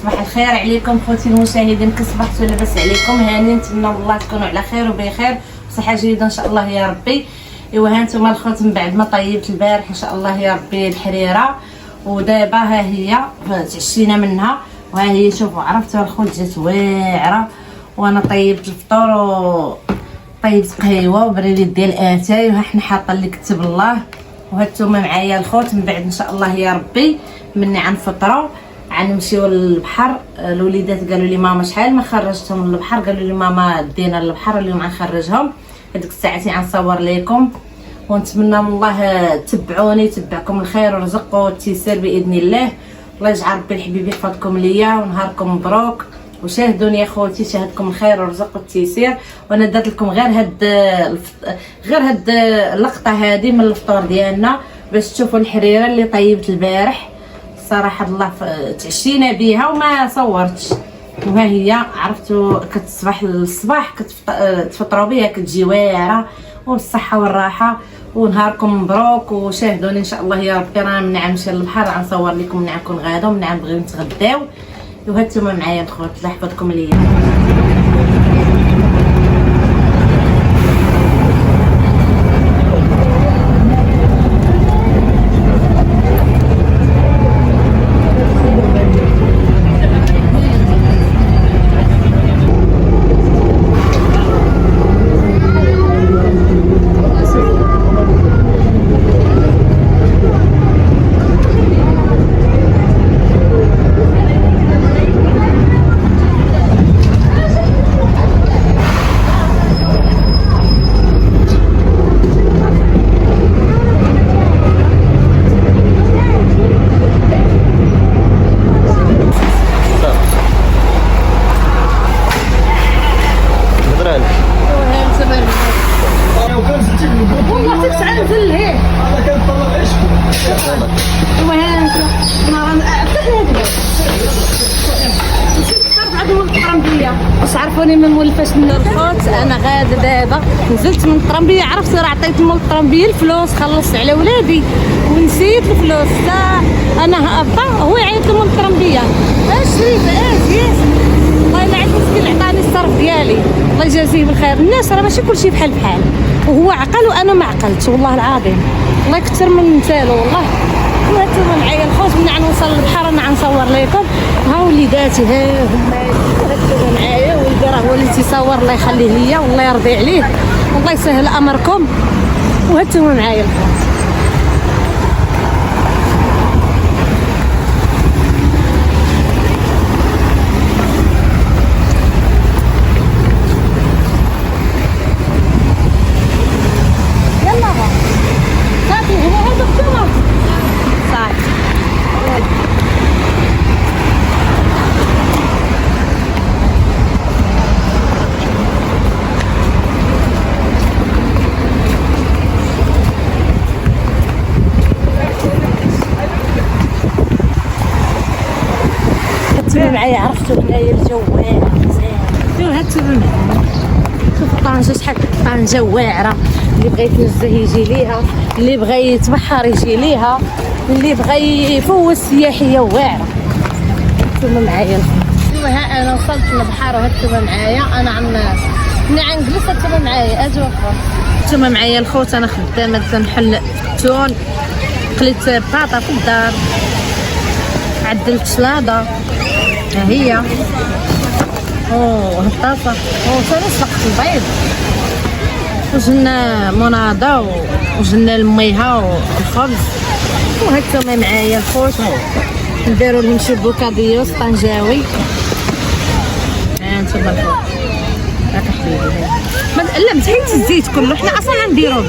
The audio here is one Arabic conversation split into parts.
صباح الخير عليكم خوتي المشاهدين، كصبحتوا لاباس عليكم؟ هاني نتمنى والله تكونوا على خير وبخير وصحه جيده ان شاء الله يا ربي. ايوا ها نتوما الخوت من بعد ما طيبت البارح ان شاء الله يا ربي الحريره، ودابا ها هي تعشينا منها، وها هي شوفوا عرفتوا الخوت جات واعره، وانا طيبت الفطور وطيبت قهيوه وبريديت ديال اتاي، وها حنا حاطه اللي كتب الله. وهانتوما معايا الخوت من بعد ان شاء الله يا ربي مني غنفطروا غنمشيو للبحر. الوليدات قالوا لي ماما شحال ما خرجتهم للبحر، قالوا لي ماما دينا للبحر اليوم غنخرجهم هذيك الساعتين غنصور لكم، ونتمنى من الله تبعوني تبعكم الخير والرزق والتيسير باذن الله. الله يجعل ربي الحبيب يحفظكم ليا ونهاركم مبروك، وشاهدوني يا خوتي شاهدكم الخير والرزق والتيسير. وانا درت لكم غير هاد اللقطه هذه من الفطور ديالنا باش تشوفوا الحريره اللي طيبت البارح. صراحه الله تعشينا بها وما صورتش، وها هي عرفتوا كتصبح الصباح تفطروا بها كتجي واعره والصحه والراحه. ونهاركم مبروك وشاهدوني ان شاء الله يا ربي. رانا من عام نمشي للبحر غنصور لكم من عام نكون غادا ومن عام بغيو نتغداو. وهانتوما معايا الخوت الله يحفظكم ليا. واش عرفوني من مولفاش من الخوت؟ انا غاده دابا نزلت من الطرمبيه، عرفت راه عطيت مول الطرمبيه الفلوس، خلصت على ولادي ونسيت الفلوس. انا هابطه هو يعيط لي مول الطرمبيه شريف زياس الله يلعن مسكين عطاني الصرف ديالي الله يجازيه بالخير. الناس راه ماشي كلشي بحال وهو عقل وانا ما عقلتش والله العظيم، الله يكثر من مثاله والله. وهانتوما معايا الخوت من غنوصل للبحر انا غنصور لكم. ها وليداتي ها هما هانتوما معايا، ولدي راه هو اللي تيصور الله يخليه ليا والله يرضي عليه والله يسهل امركم. وهانتوما معايا الخوت. معايا عرفتوا هنايا الجو واعر مزيان. هانتوما معايا شوفوا طنجة شحال طنجة واعرة، اللي بغى يتنزه يجي ليها، اللي بغى يتبحر يجي ليها، اللي بغى يفوت سياحية واعرة. هانتوما معايا ها انا وصلت للبحر وهانتوما معايا انا ملي غنجلس هانتوما معايا اجوا هانتوما معايا الخوت. انا خدامة تنحل التون، قليت باطا في الدار، عدلت سلاطة ها هي هالطاسه ثاني سلقت البيض وجلنا مناضه وجلنا الميها والخبز. وهكا معايا الخوت نديرو لهم شي بوكاديوس طنجاوي. هانتوما الخوت راك حبيبي لا متحيدش الزيت كله، حنا اصلا غنديرو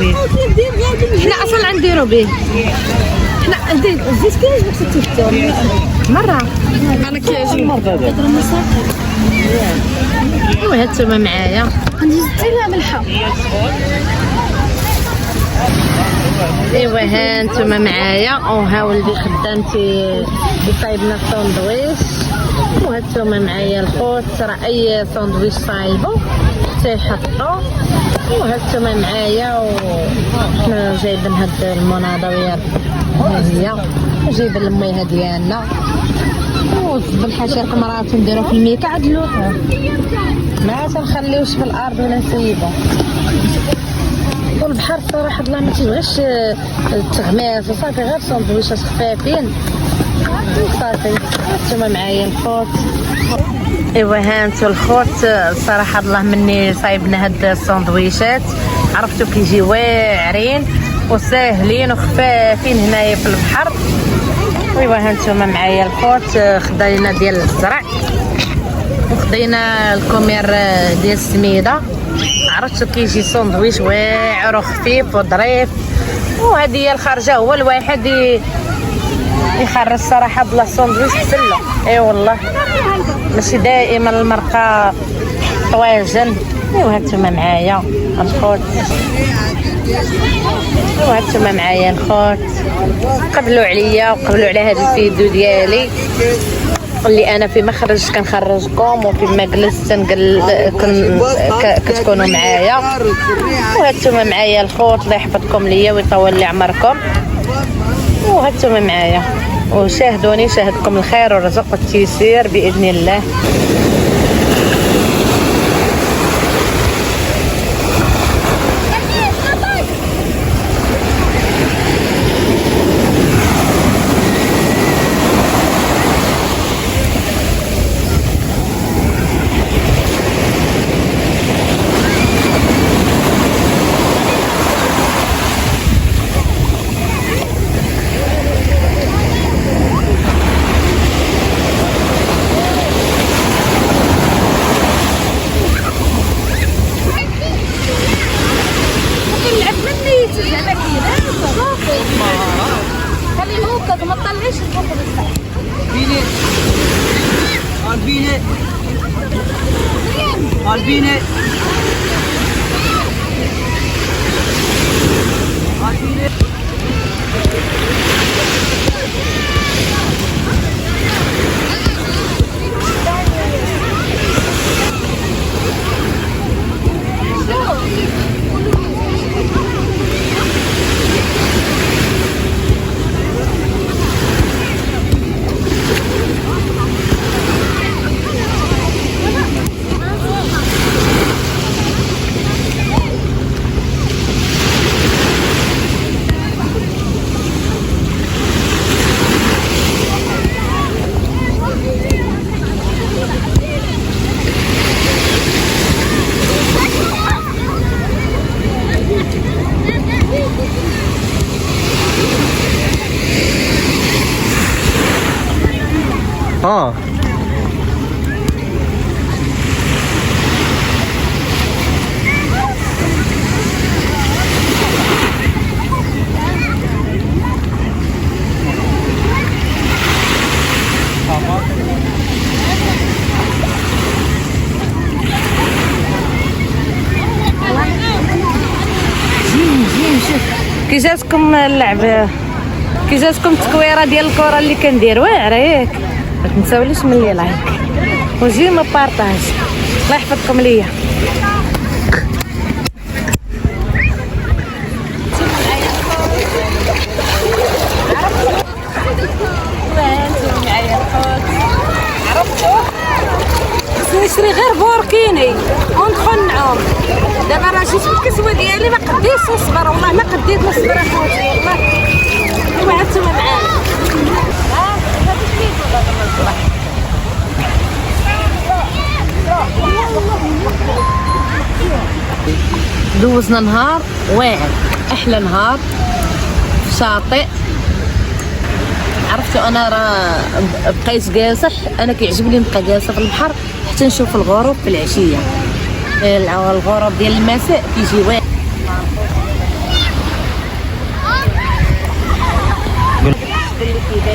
به، حنا الزيت كيعجبك تيفتو مره انا كيعجبني مره. وهانتوما معايا ندير حتى ملحه. ايوا هانتوما معايا وها ولدي خدامتي يطيب لنا الساندويش. وهانتوما معايا الخوت راه اي ساندويش صايبو تيحطو. وهانتوما معايا وحنا جايبين هاد المناضه ويا هي وجايبين الميها ديالنا. بالحشر مرات نديرو في الميكا عدلوها ما تنخليوش في الارض ولا نسيبو. والبحر الصراحه الله ما تيبغيش التغماس وصافي، غير سندويشات خفافين صافي. نتوما معايا الخوت. ايوا هانتو الخوت الصراحه الله مني صايبنا هاد السندويشات، عرفتو كيجي واعرين وساهلين وخفافين هنايا في البحر. ايوا هانتوما معايا الخوت. خدينا ديال الزرع وخدينا الكومير ديال السميده، عرفتو كيجي سندويش واعر وخفيف وظريف. وهذه هي الخرجه، هو الواحد يخرج الصراحه بلا سندويش بسله. اي والله ماشي دائما المرقه طواجن. ايوا هانتوما معايا الخوت. ايوا هانتوما معايا الخوت. قبلوا عليا وقبلوا على هذا الفيديو ديالي اللي انا في مخرج كنخرجكم وفي ما جلست كتكونوا معايا. وهانتوما معايا الخوت، الله يحفظكم ليا ويطول لي عمركم. وهانتوما معايا وشاهدوني، شاهدكم الخير والرزق والتيسير باذن الله. كي جاتكم اللعب، كي جاتكم التكويره ديال الكره اللي كندير واعره ياك؟ ما تنساوليش ملي لايك وجيما بارطاج. الله يحفظكم ليا. نشري غير بوركيني وندخل نعوم. دابا راه جيت بالكسوه ديالي ما قديتش نصبر، والله ما قديت نصبر اخوتي والله. ايوا هانتوما معايا. دوزنا نهار واعر، احلى نهار في شاطئ. عرفتوا انا راه بقيت جالسه، انا كيعجبني نبقى جالسه في البحر حتى نشوف الغروب في العشيه. الغروب ديال المساء كيجي واعر. اللي